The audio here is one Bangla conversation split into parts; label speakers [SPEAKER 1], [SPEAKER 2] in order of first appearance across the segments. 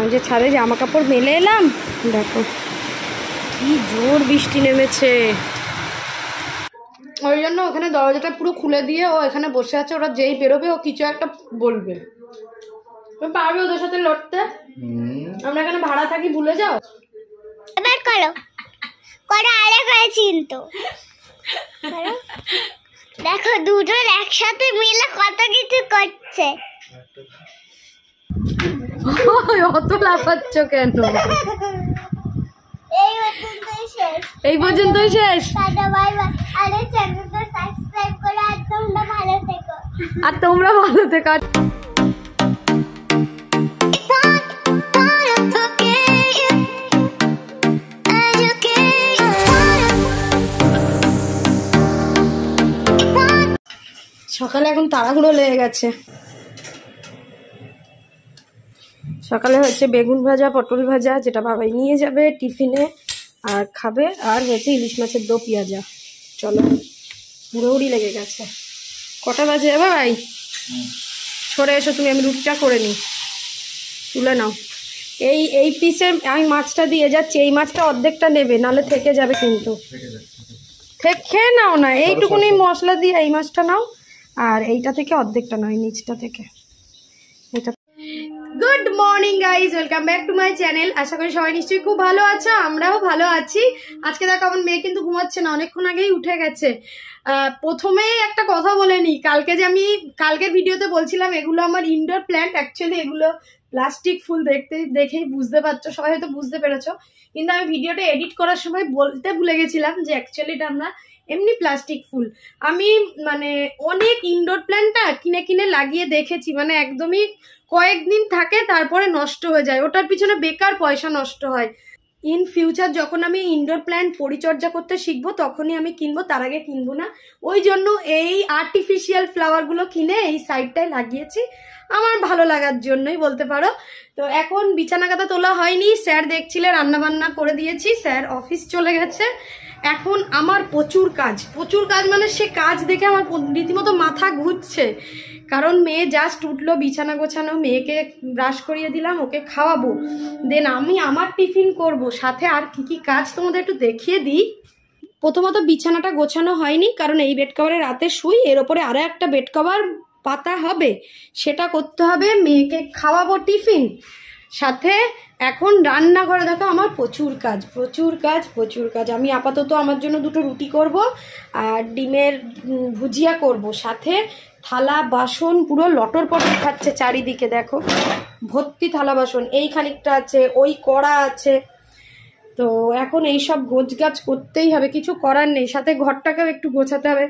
[SPEAKER 1] আমি যে ছাদে জামা কাপড় মেলে এলাম, দেখো কি জোর বৃষ্টি নেমেছে। ওই জন্য ওখানে দরজাটা পুরো খুলে দিয়ে ও এখানে বসে আছে, ওরা যেই বেরোবে ও কিছু একটা বলবে। পারবে ওদের সাথে লড়তে? আমরা এখানে ভাড়া থাকি, ভুলে যাও।
[SPEAKER 2] এবার করো করো, আরে করেছি কিন্তু দেখো দুজন একসাথে মিলে কত কিছু করছে।
[SPEAKER 1] অত লাফাচ্ছ কেন? এই পর্যন্তই শেষ।
[SPEAKER 2] আরে চ্যানেলটা সাবস্ক্রাইব করো আর তোমরা ভালো থেকো।
[SPEAKER 1] আর তোমরা ভালো থেকো। সকালে এখন তাড়াহুড়ো লেগে গেছে। সকালে হচ্ছে বেগুন ভাজা, পটল ভাজা, যেটা বাবাই নিয়ে যাবে টিফিনে আর খাবে, আর হয়েছে ইলিশ মাছের দো পেঁয়াজা। চলো, হুড়োহুড়ি লেগে গেছে। কটা বাজে ভাই? সরে এসো তুমি, আমি রুটিটা করে নিই। তুলে নাও। এই পিসে আমি মাছটা দিয়ে যাচ্ছি, এই মাছটা অর্ধেকটা নেবে, নাহলে থেকে যাবে কিন্তু। খেয়ে নাও না, এইটুকুনি মশলা দিয়ে এই মাছটা নাও, আর এইটা থেকে অর্ধেকটা নয়, নিচটা থেকে। এটা good morning guys, welcome back to my channel. আশা করি সবাই নিশ্চয়ই খুব ভালো আছো, আমরাও ভালো আছি। আজকে দেখো আমার মেয়ে কিন্তু ঘুমাচ্ছে না, অনেকক্ষণ আগেই উঠে গেছে। প্রথমেই একটা কথা বলে নিই, কালকের ভিডিওতে বলছিলাম এগুলো আমার ইনডোর প্ল্যান্ট। অ্যাকচুয়ালি এগুলো প্লাস্টিক ফুল, দেখেই বুঝতে পারছো, সবাই হয়তো বুঝতে পেরেছো। কিন্তু আমি ভিডিওটা এডিট করার সময় বলতে ভুলে গেছিলাম যে অ্যাকচুয়ালি এটা আমরা এমনি প্লাস্টিক ফুল। আমি মানে অনেক ইনডোর প্ল্যান্টটা কিনে লাগিয়ে দেখেছি, মানে একদমই কয়েকদিন থাকে তারপরে নষ্ট হয়ে যায়, ওটার পিছনে বেকার পয়সা নষ্ট হয়। ইন ফিউচার যখন আমি ইনডোর প্ল্যান্ট পরিচর্যা করতে শিখবো তখনই আমি কিনবো, তার আগে কিনবো না। ওই জন্য এই আর্টিফিশিয়াল ফ্লাওয়ারগুলো কিনে এই সাইডটায় লাগিয়েছি, আমার ভালো লাগার জন্যই বলতে পারো। তো এখন বিছানা কাঁথা তোলা হয়নি, স্যার দেখছিলে রান্নাবান্না করে দিয়েছি, স্যার অফিস চলে গেছে। এখন আমার প্রচুর কাজ, মানে সে কাজ দেখে আমার রীতিমতো মাথা ঘুরছে। কারণ মেয়ে জাস্ট উঠলো, বিছানা গোছানো, মেয়েকে ব্রাশ করিয়ে দিলাম, ওকে খাওয়াবো, দেন আমি আমার টিফিন করব, সাথে আর কি কাজ তোমাদের একটু দেখিয়ে দিই। প্রথমত বিছানাটা গোছানো হয়নি, কারণ এই বেড কভারে রাতে শুই, এর ওপরে আরো একটা বেড কভার পাতা হবে, সেটা করতে হবে। মেয়েকে খাওয়াবো টিফিন, সাথে এখন রান্নাঘরে দেখো আমার প্রচুর কাজ। আমি আপাতত আমার জন্য দুটো রুটি করব আর ডিমের ভুজিয়া করব, সাথে থালা বাসন পুরো লটর পটর খাচ্ছে চারিদিকে, দেখো ভর্তি থালা বাসন, এই খানিকটা আছে, ওই কড়া আছে। তো এখন এইসব গোছগাছ করতেই হবে, কিছু করার নেই, সাথে ঘরটাকেও একটু গোছাতে হবে।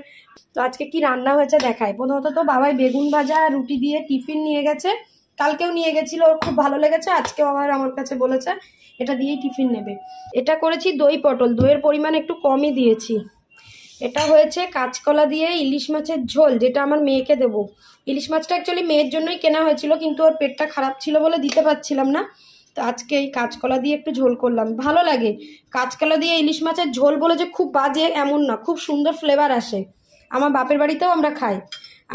[SPEAKER 1] তো আজকে কি রান্না হয়েছে দেখায়। প্রথমত তো বাবাই বেগুন ভাজা রুটি দিয়ে টিফিন নিয়ে গেছে, কালকেও নিয়ে গেছিল, ওর খুব ভালো লেগেছে, আজকেও আবার আমার কাছে বলেছে এটা দিয়েই টিফিন নেবে। এটা করেছি দই পটল, দইয়ের পরিমাণ একটু কমই দিয়েছি। এটা হয়েছে কাঁচকলা দিয়ে ইলিশ মাছের ঝোল, যেটা আমার মেয়েকে দেবো। ইলিশ মাছটা অ্যাকচুয়ালি মেয়ের জন্যই কেনা হয়েছিল, কিন্তু ওর পেটটা খারাপ ছিল বলে দিতে পারছিলাম না। তো আজকে এই কাঁচকলা দিয়ে একটু ঝোল করলাম, ভালো লাগে। কাঁচকলা দিয়ে ইলিশ মাছের ঝোল বলে যে খুব বাজে এমন না, খুব সুন্দর ফ্লেভার আসে। আমার বাপের বাড়িতেও আমরা খাই।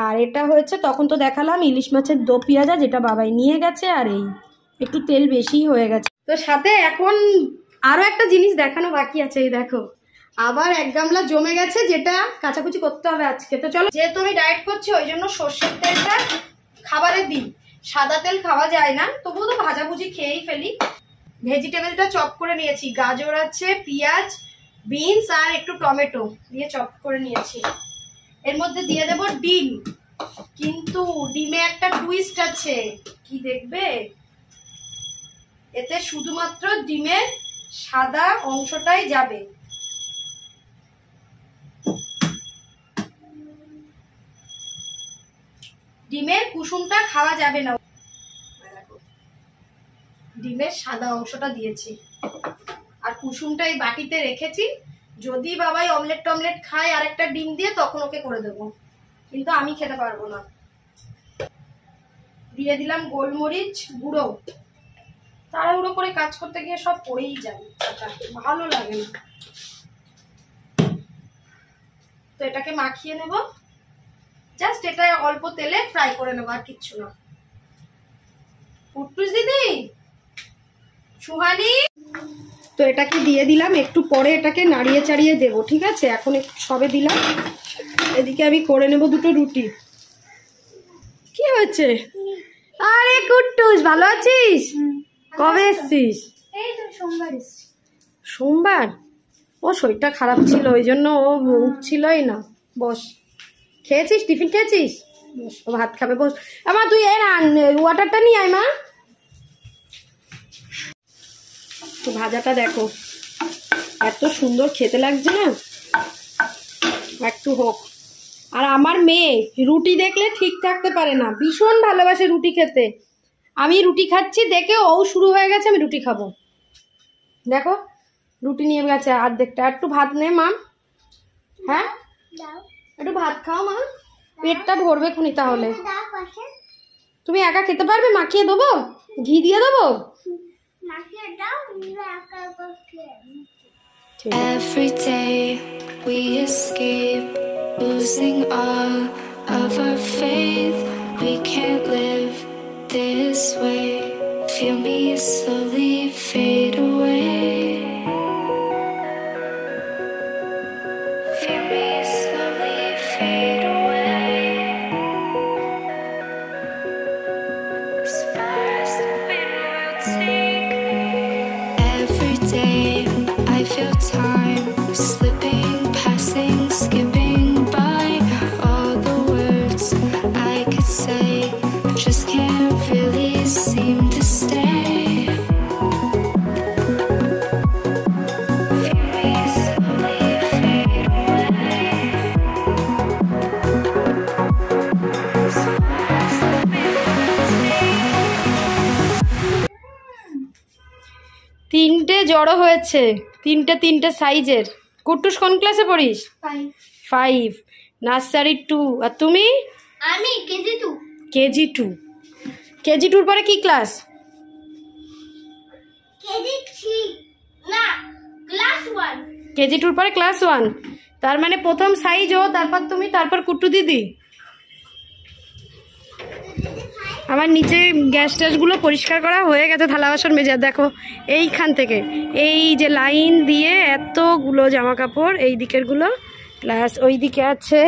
[SPEAKER 1] আর এটা হয়েছে, তখন তো দেখালাম ইলিশ মাছের দো পেঁয়াজা, যেটা বাবাই নিয়ে গেছে, আর এই একটু তেল বেশিই হয়ে গেছে। তো সাথে এখন আরো একটা জিনিস দেখানো বাকি আছে, এই দেখো আবার এক গামলা জমে গেছে, যেটা কাচাকুচি করতে হবে আজকে। তো চলো, যেহেতু আমি ডায়েট করছি ওই জন্য সর্ষের তেলটা খাবারে দিই, সাদা তেল খাওয়া যায় না, তবুও তো ভাজাভুজি খেয়েই ফেলি। ভেজিটেবলটা চপ করে নিয়েছি, গাজর আছে, পেঁয়াজ, বিনস আর একটু টমেটো দিয়ে চপ করে নিয়েছি। এর মধ্যে দিয়ে দেব ডিম, কিন্তু ডিমে একটা টুইস্ট আছে, কি দেখবে, এতে শুধুমাত্র ডিমের সাদা অংশটাই যাবে। ডিমের কুসুমটা খাওয়া যাবে না, ডিমের সাদা অংশটা দিয়েছি, আর কুসুমটা এই বাটিতে রেখেছি। যদি বাবাই অমলেট টমলেট খায় আর একটা ডিম দিয়ে, তখন ওকে করে দেবো, কিন্তু আমি খেতে পারবো না। দিয়ে দিলাম গোলমরিচ গুঁড়ো, তাড়াহুড়ো করে কাজ করতে গিয়ে সব পড়েই যায়, ভালো লাগে না। তো এটাকে মাখিয়ে নেব, জাস্ট এটা অল্প তেলে ফ্রাই করে নেবো, আর কিচ্ছু না। কুট্টুস দিদি সুহানি, তো এটাকে দিয়ে দিলাম, একটু পরে এটাকে নাড়িয়ে চাড়িয়ে দেবো, ঠিক আছে? এখন একটু সবে দিলাম। এদিকে আমি করে নেব দুটো রুটি। কি হয়েছে? আরে কুট্টুস, ভালো আছিস? কবে এসছিস?
[SPEAKER 2] এই তো সোমবার এসছি।
[SPEAKER 1] সোমবার? ও শরীরটা খারাপ ছিল, ওই জন্য ও উঠছিলই না। বস। খেয়েছিস? টিফিন খেয়েছিস? বস, ও ভাত খাবে, বস। আমা তুই এর ওয়াটারটা নিয়ে আয় মা। তো ভাজাটা দেখো এত সুন্দর খেতে লাগছে না, একটু হোক। আর আমার মেয়ে রুটি দেখলে ঠিক থাকতে পারে না, ভীষণ ভালোবাসে রুটি খেতে। আমি রুটি খাচ্ছি দেখে ও শুরু হয়ে গেছে আমি রুটি খাবো। দেখো রুটি নিয়ে গেছে অর্ধেকটা। একটু ভাত নে মা। হ্যাঁ
[SPEAKER 2] দাও
[SPEAKER 1] একটু ভাত খাও মা, পেটটা ভরবে খুনি। তাহলে
[SPEAKER 2] দাও পাশে
[SPEAKER 1] তুমি একা খেতে পারবে? মাখিয়ে দেবো? ঘি দিয়ে দেবো?
[SPEAKER 2] মাখিয়ে দাও, নিলে একা একা খেয়ে।
[SPEAKER 3] Every day we escape, losing all of our faith. We can't live this way. Feel me slowly fade away. Feel me slowly fade away. As far as the wind will take me. Every day I feel time slipping, passing, skipping by. All the words I could say just can't really seem to stay. Feel me slowly fade away. As far as the wind will take me.
[SPEAKER 1] তিনটে জড়ো হয়েছে, তিনটে সাইজের। কুট্টুস কোন ক্লাসে পড়িস? 5, নার্সারি 2। আর তুমি?
[SPEAKER 2] আমি কেজি 2।
[SPEAKER 1] কেজি 2। কেজি 2 পরে কি ক্লাস?
[SPEAKER 2] কেজি 3 না, ক্লাস 1।
[SPEAKER 1] কেজি 2 পরে ক্লাস 1। তার মানে প্রথম সাইজ ও, তারপর তুমি, তারপর কুট্টু দিদি। আমার নিচে গ্যাস ট্যাসগুলো পরিষ্কার করা হয়ে গেছে, থালা বাসন মেজে। দেখো এইখান থেকে এই যে লাইন দিয়ে এতগুলো জামা কাপড়, এই দিকেরগুলো প্লাস ওই দিকে আছে,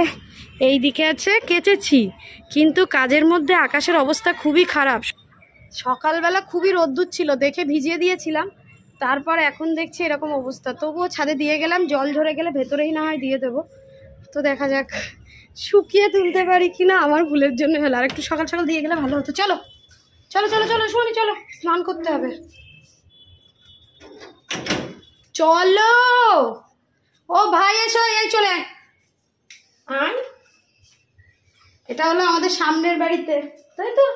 [SPEAKER 1] এই দিকে আছে, কেচেছি। কিন্তু কাজের মধ্যে আকাশের অবস্থা খুবই খারাপ। সকালবেলা খুবই রোদ্দুর ছিল দেখে ভিজিয়ে দিয়েছিলাম, তারপর এখন দেখছি এরকম অবস্থা। তবুও ছাদে দিয়ে গেলাম, জল ঝরে গেলে ভেতরেই না হয় দিয়ে দেবো। তো দেখা যাক শুকিয়ে তুলতে পারি কিনা, আমার ভুলের জন্য হলো। আর একটু সকাল সকাল দিয়ে গেলে ভালো হতো। চলো চলো চলো চলো শুনি, চলো স্নান করতে হবে। চলো ও ভাই এসো, এই চলে আয়। এটা হলো আমাদের সামনের বাড়িতে, তাই তো?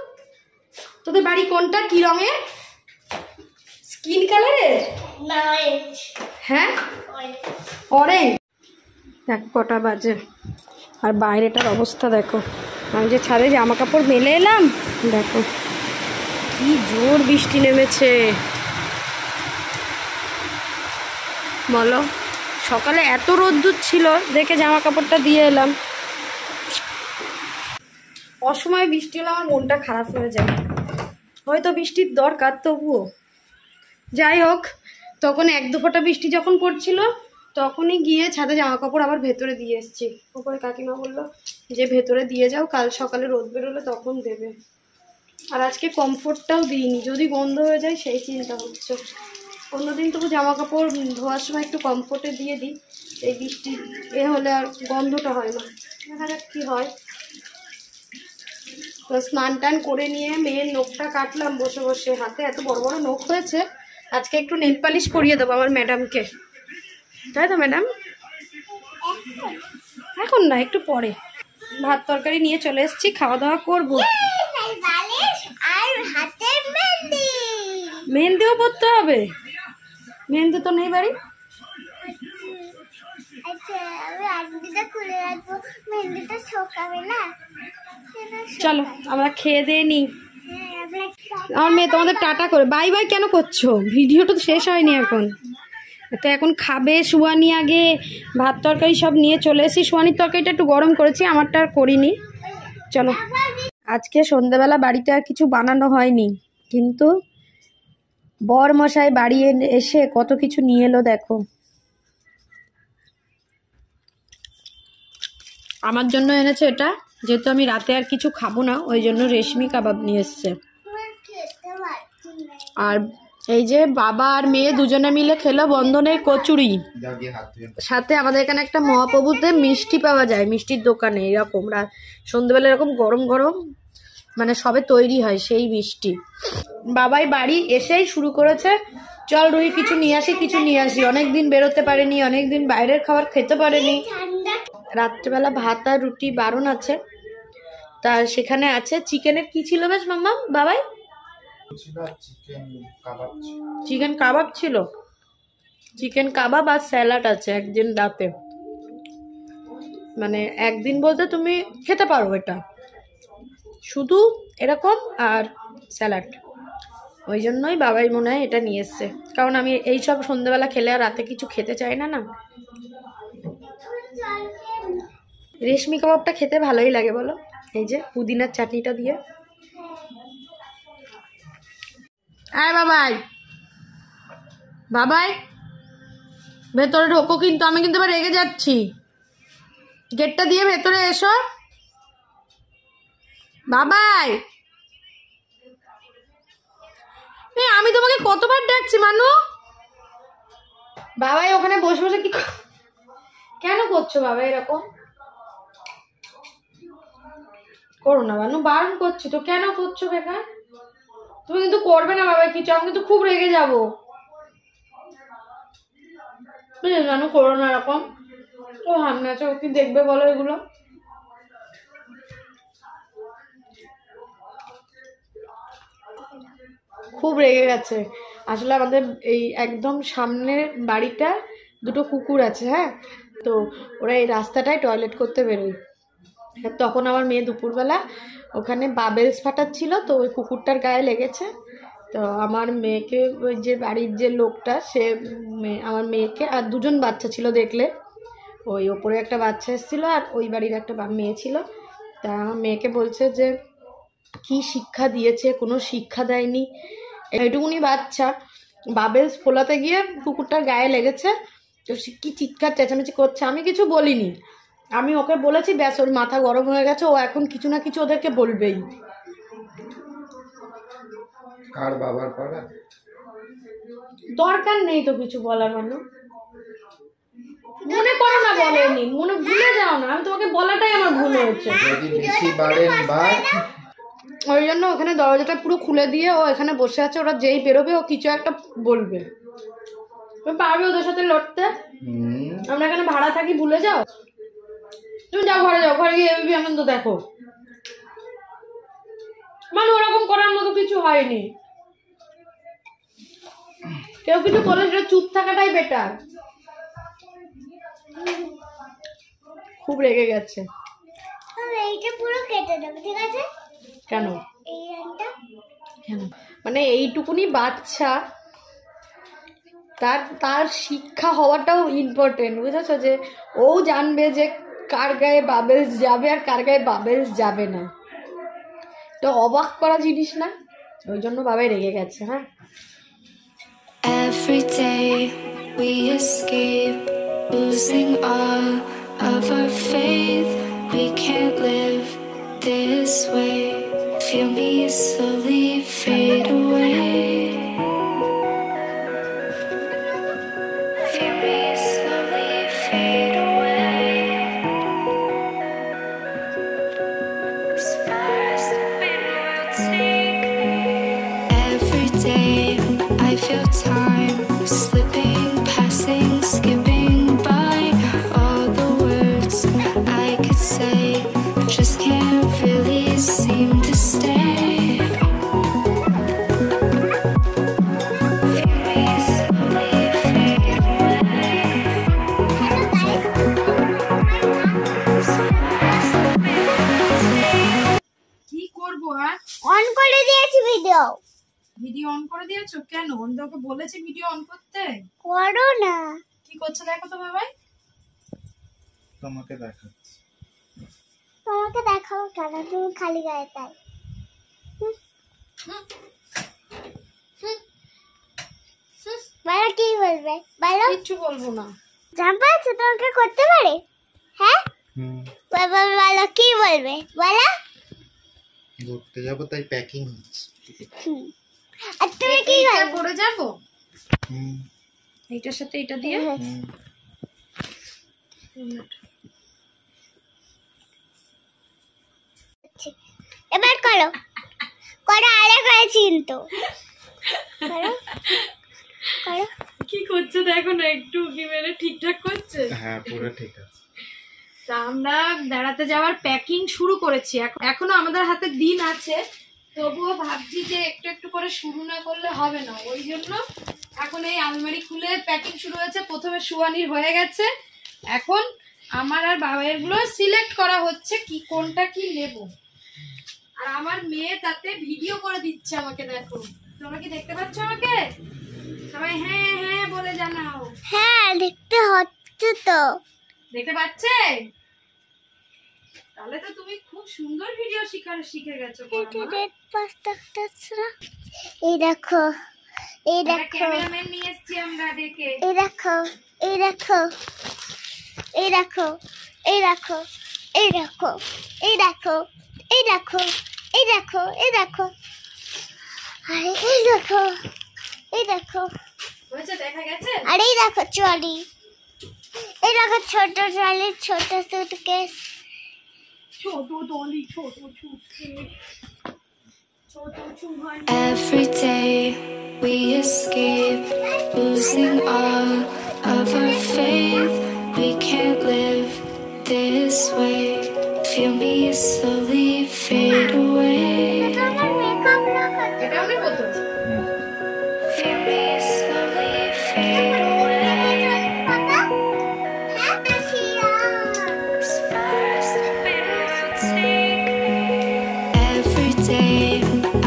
[SPEAKER 1] তোদের বাড়ি কোনটা, কি রঙের? স্কিন কালারের?
[SPEAKER 2] না অরেঞ্জ।
[SPEAKER 1] হ্যাঁ অরেঞ্জ। দেখ কটা বাজে, আর বাইরেটার অবস্থা দেখো। আমি যে ছাদে জামা কাপড় মেলে এলাম, দেখো কি জোর বৃষ্টি নেমেছে। বলো, সকালে এত রোদ্দুর ছিল দেখে জামা কাপড়টা দিয়ে এলাম। অসময়ে বৃষ্টি হলে আমার মনটা খারাপ হয়ে যায়। হয়তো বৃষ্টির দরকার, তবুও যাই হোক। তখন 1-2 ফোঁটা বৃষ্টি যখন পড়ছিল তখনই গিয়ে ছাদে জামা কাপড় আবার ভেতরে দিয়ে এসেছি। ওপরে কাকিমা বললো যে ভেতরে দিয়ে যাও, কাল সকালে রোদ বেরোলে তখন দেবে। আর আজকে কমফোর্টটাও দিইনি, যদি বন্ধ হয়ে যায় সেই চিন্তা হচ্ছে। অন্যদিন তবু জামা কাপড় ধোয়ার সময় একটু কমফোর্টে দিয়ে দিই, এই বৃষ্টি হলে আর গন্ধটা হয় না। দেখা যাক কী হয়। তো স্নান টান করে নিয়ে মেয়ের নখটা কাটলাম বসে বসে, হাতে এত বড় বড় নখ হয়েছে। আজকে একটু নেল পালিশ পরিয়ে দেবো আমার ম্যাডামকে, তাই তো ম্যাডাম? এখন না, একটু পরে। ভাত তরকারি নিয়ে চলে এসেছি, খাওয়া দাওয়া করবো।
[SPEAKER 2] আর হাতের মেহেন্দি।
[SPEAKER 1] মেহেন্দিও পরতে হবে? মেহেন্দি তো নেই বাড়ি।
[SPEAKER 2] আচ্ছা আমি আজকেটা খুলে রাখবো, মেহেন্দিটা শোকাবে না।
[SPEAKER 1] চলো আমরা খেয়ে দিয়ে নিই। আমার মেয়ে তোমাদের টাটা করে বাই বাই কেন করছো? ভিডিওটা তো শেষ হয়নি এখন। তো এখন খাবে সুয়ানি, আগে ভাত তরকারি সব নিয়ে চলে এসেছি। সুয়ানির তরকারিটা একটু গরম করেছি, আমারটা আর করিনি। চলো, আজকে সন্ধ্যাবেলা বাড়িতে আর কিছু বানানো হয়নি, কিন্তু বর মশাই বাড়ি এসে কত কিছু নিয়ে এলো দেখো। আমার জন্য এনেছে এটা, যেহেতু আমি রাতে আর কিছু খাবো না ওই জন্য রেশমি কাবাব নিয়ে এসছে। আর এই যে বাবা আর মেয়ে দুজনে মিলে খেলো বন্ধনের কচুরি, সাথে আমাদের এখানে একটা মহাপ্রভুতে মিষ্টি পাওয়া যায়, মিষ্টির দোকানে এরকম সন্ধ্যেবেলা এরকম গরম গরম মানে সবে তৈরি হয় সেই মিষ্টি। বাবাই বাড়ি এসেই শুরু করেছে, চল রুহি কিছু নিয়ে আসি কিছু নিয়ে আসি। অনেকদিন বেরোতে পারেনি, অনেকদিন বাইরের খাবার খেতে পারেনি। রাত্রেবেলা ভাত আর রুটি বারণ আছে, তা সেখানে আছে চিকেনের কি ছিল বেশ মাম্মা বাবাই? চিকেন কাবাব ছিল, চিকেন কাবাব আর স্যালাড আছে একদিন রাতে। মানে একদিন বলতে তুমি খেতে পারো এটা, শুধু এরকম আর স্যালাড। ওই জন্যই বাবাই মনে হয় এটা নিয়ে এসছে, কারণ আমি এইসব সন্ধ্যেবেলা খেলে আর রাতে কিছু খেতে চাই না। না রেশমি কাবাবটা খেতে ভালোই লাগে বলো, এই যে পুদিনার চাটনিটা দিয়ে। আয় বাবাই, বাবাই ভেতরে ঢোকো, কিন্তু আমি কিন্তু এবার রেগে যাচ্ছি। গেটটা দিয়ে ভেতরে এসো বাবাই। আমি তোমাকে কতবার ডাকছি মানু। বাবাই ওখানে বসে বসে কি কেন করছো বাবা এরকম? করো না মানু, বারণ করছি তো, কেন করছো বেকার? তুমি কিন্তু করবে না বাবা কিছু, আমি কিন্তু খুব রেগে যাবো। জানো করো না এরকম। ও সামনে আছে, ও কি দেখবে বলো এগুলো? খুব রেগে গেছে আসলে। আমাদের এই একদম সামনের বাড়িটা দুটো কুকুর আছে, হ্যাঁ, তো ওরা এই রাস্তাটায় টয়লেট করতে বেরোয়। তখন আমার মেয়ে দুপুরবেলা ওখানে বাবেলস ফাটাচ্ছিল, তো ওই কুকুরটার গায়ে লেগেছে। তো আমার মেয়েকে ওই যে বাড়ির যে লোকটা সে আমার মেয়েকে, আর দুজন বাচ্চা ছিল দেখলে, ওই ওপরে একটা বাচ্চা এসেছিলো আর ওই বাড়ির একটা মেয়ে ছিল। তা আমার মেয়েকে বলছে যে কি শিক্ষা দিয়েছে, কোনো শিক্ষা দেয়নি, এইটুকুনি বাচ্চা বাবেলস ফোলাতে গিয়ে কুকুরটার গায়ে লেগেছে। তো সে কি চিৎকার চেঁচামেচি করছে, আমি কিছু বলিনি, আমি ওকে বলেছি ব্যাস, ওর মাথা গরম হয়ে গেছে, ও এখন কিছু না কিছু ওদেরকে বলবেই।
[SPEAKER 4] কার বাবার পাড়া?
[SPEAKER 1] দরকার নেই তো কিছু বলার, মানে মনে করো না বলেনি, মনে ভুলে যাও না, আমি তোমাকে বলাটাই আমার ভুল হয়েছে।
[SPEAKER 4] যদি বেশি বাড়েন ভাই,
[SPEAKER 1] ওই জন্য ওখানে দরজাটা পুরো খুলে দিয়ে ও এখানে বসে আছে, ওরা যেই বেরোবে ও কিছু একটা বলবে, পারবে ওদের সাথে লড়তে? আমরা এখানে ভাড়া থাকি, ভুলে যাও? তুমি যাও ঘরে, যাও ঘরে গিয়ে এবি আনন্দ দেখো। মানে ওরকম করার মতো কিছু হয়নি, কেউ কিছু বলে সেটা চুপ থাকাটাই বেটার। খুব রেগে গেছে।
[SPEAKER 2] এইটা পুরো কেটে দেবো, ঠিক আছে?
[SPEAKER 1] কেন?
[SPEAKER 2] এই লাইনটা
[SPEAKER 1] কেন মানে এইটুকুনি বাচ্চা, তার শিক্ষা হওয়াটাও ইম্পর্টেন্ট, বুঝেছো? যে ও জানবে যে কার গায়ে বাবেলস যাবে আর কার গায়ে বাবেলস যাবে না। তো অবাক করা জিনিস না, ওই জন্য বাবাই রেগে গেছে। হ্যাঁ,
[SPEAKER 3] Every day we escape, losing all of our faith. We can't live this way. Feel me slowly fade away. Feel me slowly fade away. As far as the wind will take me. Every day I feel time slipping, passing, skipping by. All the words I could say just can't really seem to stay. Feel me slowly fade away. As far as the wind will take.
[SPEAKER 1] কি করবো? হ্যাঁ,
[SPEAKER 2] অন করে দিয়েছি ভিডিও।
[SPEAKER 1] ভিডিও অন করে দিয়েছো কেন? আমি তোকে বলেছি ভিডিও অন করতে।
[SPEAKER 2] করো না।
[SPEAKER 1] কি করছো দেখো তো বাবাই।
[SPEAKER 4] তোমাকে দেখাচ্ছি।
[SPEAKER 2] তোমাকে দেখাবো কেন, তুমি খালি গায়ে তাই। বলো
[SPEAKER 1] কিচ্ছু বলবো না।
[SPEAKER 2] জাম্প আছে তোমাকে করতে পারে? হ্যাঁ বাবা বলো কি বলবে বলো।
[SPEAKER 4] ঘুরতে যাবো তাই প্যাকিং হচ্ছে।
[SPEAKER 2] আর তুমি কি
[SPEAKER 1] এইটা
[SPEAKER 2] করবে?
[SPEAKER 1] পরে যাবো
[SPEAKER 4] হুম
[SPEAKER 1] এইটার সাথে এটা দিয়ে।
[SPEAKER 4] হুম।
[SPEAKER 2] এবার করো করো আরে করেছি কিন্তু করো করো।
[SPEAKER 1] কি করছে দেখো না, একটু কি মেরে ঠিকঠাক করছে।
[SPEAKER 4] হ্যাঁ পুরো ঠিক আছে।
[SPEAKER 1] তা আমরা বেড়াতে যাওয়ার প্যাকিং শুরু করেছি, এখনো আমাদের হাতে দিন আছে, তবুও ভাবছি যে একটু একটু করে শুরু না করলে হবে না। ওই জন্য এখন এই আলমারি খুলে প্যাকিং শুরু হয়েছে। প্রথমে সুয়ানির হয়ে গেছে, এখন আমার আর বাবাইয়ের গুলো সিলেক্ট করা হচ্ছে কি কোনটা কি নেব। আর আমার মেয়ে তাতে ভিডিও করে দিচ্ছে আমাকে, দেখো তোমরা কি দেখতে পাচ্ছ আমাকে? সবাই হ্যাঁ হ্যাঁ বলে জানাও।
[SPEAKER 2] হ্যাঁ দেখতে হচ্ছে তো।
[SPEAKER 1] দেখতে পাচ্ছে? তাহলে তো তুমি খুব সুন্দর ভিডিও শিখে গেছো।
[SPEAKER 2] রেড পাস্তা এই দেখো এই দেখো
[SPEAKER 1] ক্যামেরাম্যান নিয়ে এসেছি আমরা দেখে।
[SPEAKER 2] এই দেখো এই দেখো এই দেখো এই দেখো এই দেখো এই দেখো এই দেখো এই দেখো এই দেখো আরে এই দেখো এই দেখো
[SPEAKER 1] হয়েছে, দেখা গেছে।
[SPEAKER 2] আরে এই দেখো ট্রলি এই দেখো ছোট ট্রলি ছোট সুটকেস
[SPEAKER 1] ছোট টলি ছোট সুটকেস ছোট Chauhan.
[SPEAKER 3] Every day we escape, losing all of our faith. We can't live this way. Feel me slowly fade away.
[SPEAKER 2] আমার মেকআপ না করতে
[SPEAKER 1] এটা আমি বলতো।
[SPEAKER 3] Feel me slowly fade away.
[SPEAKER 2] পাতা হ্যাঁ শিয়া
[SPEAKER 3] As far as the wind will take me. Every day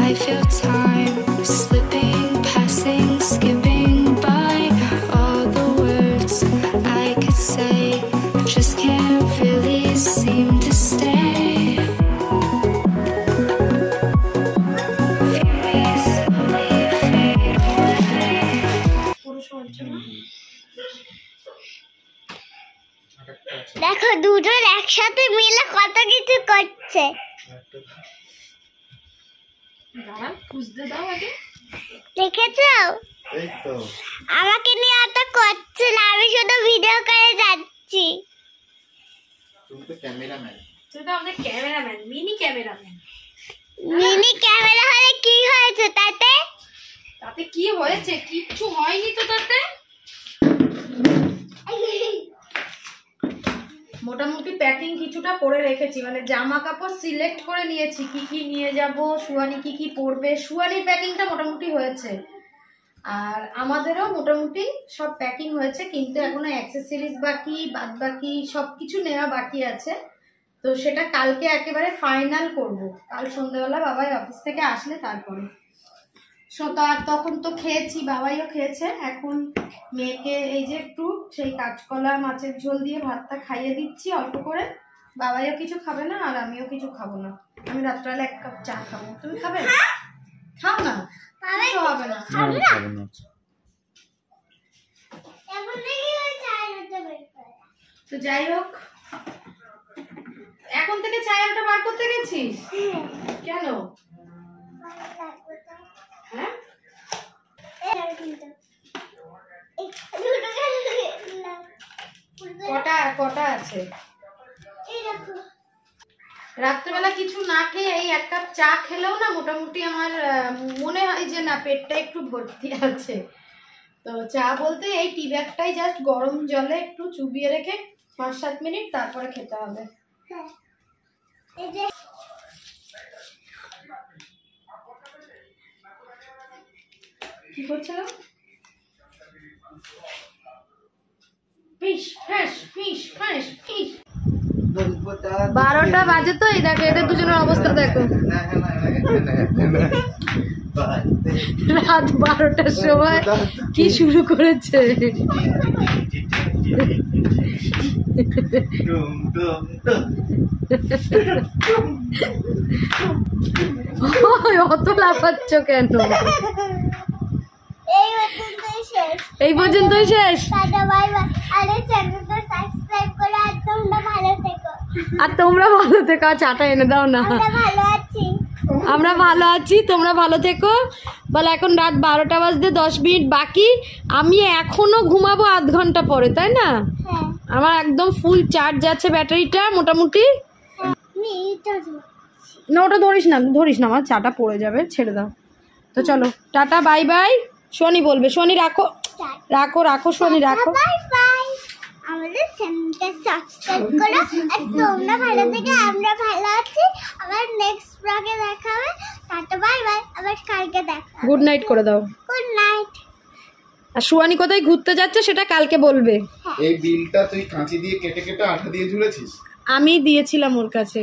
[SPEAKER 3] I feel time slipping, passing, skipping by. All the words I could say just can't really seem to stay. Feel me slowly fade away.
[SPEAKER 1] পুরো সহ্য না।
[SPEAKER 2] দেখো দুজন একসাথে মিলে কত কিছু করছে।
[SPEAKER 1] দাঁড়াও খুঁজতে দাও আগে।
[SPEAKER 2] দেখেছো
[SPEAKER 4] এই তো
[SPEAKER 2] আমাকে নিয়ে অত করছে না, আমি শুধু ভিডিও করে যাচ্ছি।
[SPEAKER 4] তুমি তো ক্যামেরাম্যান।
[SPEAKER 1] তুই তো আমাদের cameraman, mini cameraman.
[SPEAKER 2] Mini camera হলে কি হয়েছে তাতে?
[SPEAKER 1] তাতে কি হয়েছে? কিচ্ছু হয়নি তো তাতে। মোটামুটি প্যাকিং কিছুটা করে রেখেছি, মানে জামা কাপড় সিলেক্ট করে নিয়েছি কি কি নিয়ে যাব, সুয়ানি কি কি পরবে। সুয়ানির প্যাকিংটা মোটামুটি হয়েছে, আর আমাদেরও মোটামুটি সব প্যাকিং হয়েছে, কিন্তু এখনো অ্যাক্সেসরিজ বাকি, বাদ বাকি সব কিছু নেওয়া বাকি আছে। তো সেটা কালকে একেবারে ফাইনাল করব, কাল সন্ধ্যাবেলা বাবাই অফিস থেকে আসলে তারপরে। আর তখন তো খেয়েছি, বাবাইও খেয়েছে। এখন মেয়েকে এই যে একটু সেই কাঁচকলা মাছের ঝোল দিয়ে ভাতটা খাইয়ে দিচ্ছি অল্প করে। বাবাইও কিছু খাবে না আর আমিও কিছু খাবো না। আমি রাত্রাবেলা 1 কাপ চা খাবো, তুমি খাবে? খাও না, কিছু হবে না। তো যাই হোক, এখন থেকে চায়েরটা বার করতে গেছিস কেন? হ্যাঁ কটা আছে? রাত্রেবেলা কিছু না খেয়ে এই 1 কাপ চা খেলেও না মোটামুটি আমার মনে হয় যে না পেটটা একটু ভর্তি আছে। তো চা বলতে এই টি ব্যাগটাই জাস্ট গরম জলে একটু চুবিয়ে রেখে 5-7 মিনিট তারপরে খেতে হবে। কি করছো? Fish fresh fish fresh fish. 12টা বাজে তো, এই দেখো এদের দুজনের অবস্থা দেখো। রাত 12টার সময় কি শুরু করেছে। অত লাফাচ্ছ কেন?
[SPEAKER 2] এই শেষ।
[SPEAKER 1] এই পর্যন্তই শেষ।
[SPEAKER 2] Tata bye bye. আরে চ্যানেলটা সাবস্ক্রাইব করে আর তোমরা ভালো থেকো।
[SPEAKER 1] আর তোমরা ভালো থেকো। চাটা এনে দাও না।
[SPEAKER 2] আমরা ভালো আছি।
[SPEAKER 1] আমরা ভালো আছি, তোমরা ভালো থেকো। বলে এখন রাত 12টা বাজতে 10 মিনিট বাকি। আমি এখনো ঘুমাবো আধ ঘন্টা পরে, তাই না?
[SPEAKER 2] হ্যাঁ
[SPEAKER 1] আমার একদম ফুল চার্জ আছে ব্যাটারিটা মোটামুটি।
[SPEAKER 2] আমি এটা
[SPEAKER 1] না ওটা ধরিস না, আমার চাটা পড়ে যাবে, ছেড়ে দাও। তো চলো টাটা বাই বাই। শনি বলবে, শনি রাখো রাখো রাখো শনি রাখো।
[SPEAKER 2] Bye bye. আমাদের চ্যানেলটা সাবস্ক্রাইব করো আর তোমরা ভালো থেকো, আমরা ভালো আছি। আবার নেক্সট ব্লগে দেখা হবে। Tata bye bye. আবার কালকে দেখা হবে।
[SPEAKER 1] গুড নাইট করে দাও।
[SPEAKER 2] Good night.
[SPEAKER 1] আর সুয়ানি কোথায় ঘুরতে যাচ্ছে সেটা কালকে বলবে।
[SPEAKER 4] এই বিলটা তুই কাঁচি দিয়ে কেটে কেটে আঠা দিয়ে ঝুলেছিস?
[SPEAKER 1] আমি দিয়েছিলাম ওর কাছে।